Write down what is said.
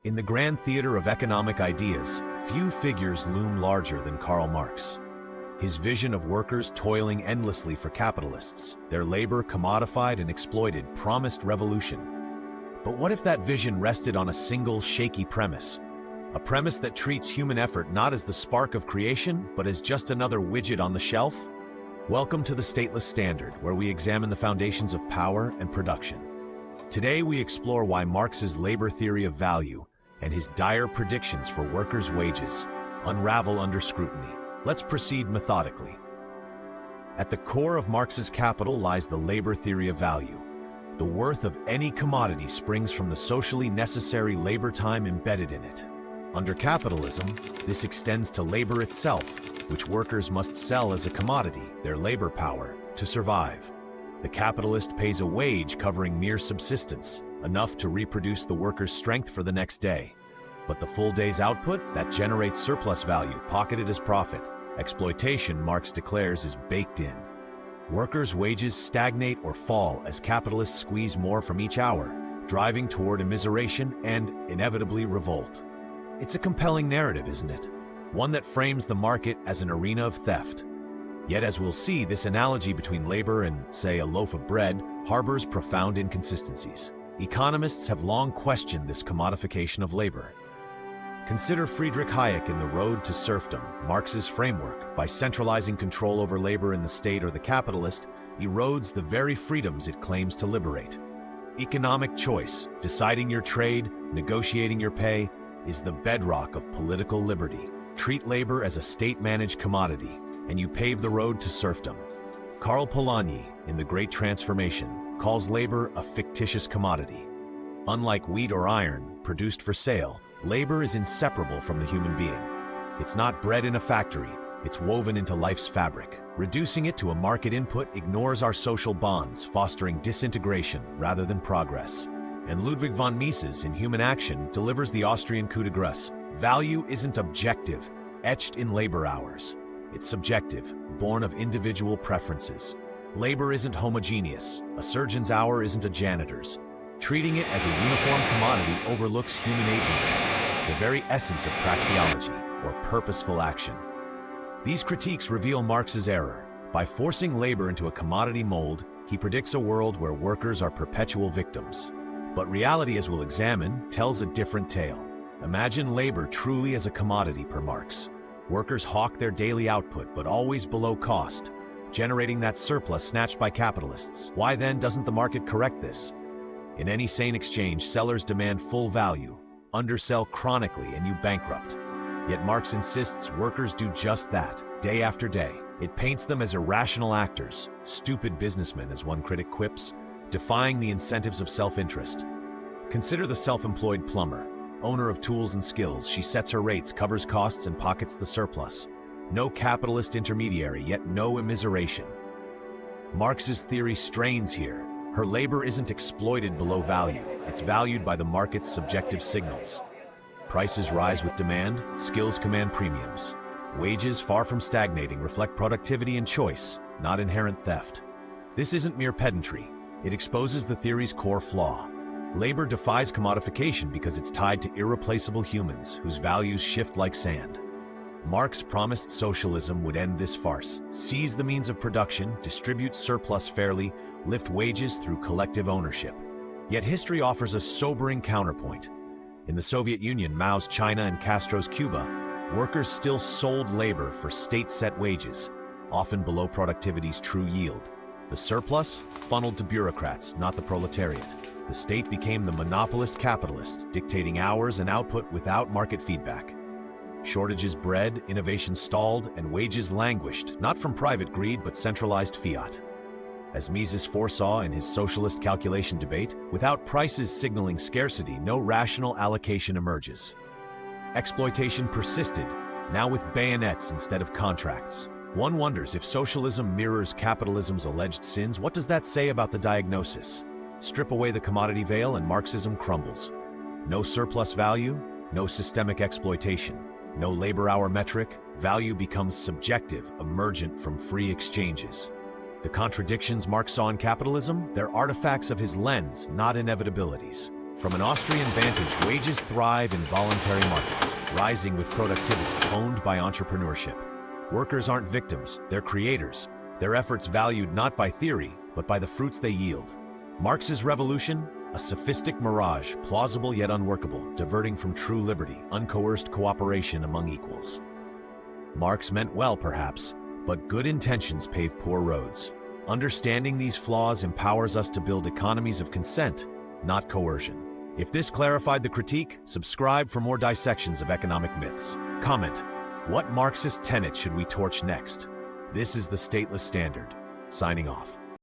In the grand theater of economic ideas, few figures loom larger than Karl Marx. His vision of workers toiling endlessly for capitalists, their labor commodified and exploited, promised revolution. But what if that vision rested on a single shaky premise? A premise that treats human effort not as the spark of creation, but as just another widget on the shelf? Welcome to the Stateless Standard, where we examine the foundations of power and production. Today we explore why Marx's labor theory of value and his dire predictions for workers' wages unravel under scrutiny. Let's proceed methodically. At the core of Marx's Capital lies the labor theory of value. The worth of any commodity springs from the socially necessary labor time embedded in it. Under capitalism, this extends to labor itself, which workers must sell as a commodity, their labor power, to survive. The capitalist pays a wage covering mere subsistence, enough to reproduce the worker's strength for the next day. But the full day's output, that generates surplus value, pocketed as profit. Exploitation, Marx declares, is baked in. Workers' wages stagnate or fall as capitalists squeeze more from each hour, driving toward immiseration and, inevitably, revolt. It's a compelling narrative, isn't it? One that frames the market as an arena of theft. Yet, as we'll see, this analogy between labor and, say, a loaf of bread harbors profound inconsistencies. Economists have long questioned this commodification of labor. Consider Friedrich Hayek in The Road to Serfdom. Marx's framework, by centralizing control over labor in the state or the capitalist, erodes the very freedoms it claims to liberate. Economic choice, deciding your trade, negotiating your pay, is the bedrock of political liberty. Treat labor as a state-managed commodity, and you pave the road to serfdom. Karl Polanyi, in The Great Transformation, calls labor a fictitious commodity. Unlike wheat or iron, produced for sale, labor is inseparable from the human being. It's not bred in a factory, it's woven into life's fabric. Reducing it to a market input ignores our social bonds, fostering disintegration rather than progress. And Ludwig von Mises, in Human Action, delivers the Austrian coup de grace. Value isn't objective, etched in labor hours. It's subjective, born of individual preferences. Labor isn't homogeneous. A surgeon's hour isn't a janitor's. Treating it as a uniform commodity overlooks human agency, the very essence of praxeology, or purposeful action. These critiques reveal Marx's error. By forcing labor into a commodity mold, he predicts a world where workers are perpetual victims. But reality, as we'll examine, tells a different tale. Imagine labor truly as a commodity per Marx. Workers hawk their daily output, but always below cost, generating that surplus snatched by capitalists. Why then doesn't the market correct this? In any sane exchange, sellers demand full value, undersell chronically, and you bankrupt. Yet Marx insists workers do just that, day after day. It paints them as irrational actors, stupid businessmen, as one critic quips, defying the incentives of self-interest. Consider the self-employed plumber. Owner of tools and skills, she sets her rates, covers costs, and pockets the surplus. No capitalist intermediary, yet no immiseration. Marx's theory strains here. Her labor isn't exploited below value. It's valued by the market's subjective signals. Prices rise with demand, skills command premiums. Wages, far from stagnating, reflect productivity and choice, not inherent theft. This isn't mere pedantry. It exposes the theory's core flaw. Labor defies commodification because it's tied to irreplaceable humans whose values shift like sand. Marx promised socialism would end this farce, seize the means of production, distribute surplus fairly, lift wages through collective ownership. Yet history offers a sobering counterpoint. In the Soviet Union, Mao's China, and Castro's Cuba, workers still sold labor for state-set wages, often below productivity's true yield. The surplus funneled to bureaucrats, not the proletariat. The state became the monopolist capitalist, dictating hours and output without market feedback. Shortages bred, innovation stalled, and wages languished, not from private greed but centralized fiat. As Mises foresaw in his socialist calculation debate, without prices signaling scarcity, no rational allocation emerges. Exploitation persisted, now with bayonets instead of contracts. One wonders, if socialism mirrors capitalism's alleged sins, what does that say about the diagnosis? Strip away the commodity veil and Marxism crumbles. No surplus value, no systemic exploitation, no labor hour metric. Value becomes subjective, emergent from free exchanges. The contradictions Marx saw in capitalism, they're artifacts of his lens, not inevitabilities. From an Austrian vantage, wages thrive in voluntary markets, rising with productivity owned by entrepreneurship. Workers aren't victims, they're creators. Their efforts valued not by theory, but by the fruits they yield. Marx's revolution? A sophistic mirage, plausible yet unworkable, diverting from true liberty, uncoerced cooperation among equals. Marx meant well, perhaps, but good intentions pave poor roads. Understanding these flaws empowers us to build economies of consent, not coercion. If this clarified the critique, subscribe for more dissections of economic myths. Comment, what Marxist tenet should we torch next? This is the Stateless Standard, signing off.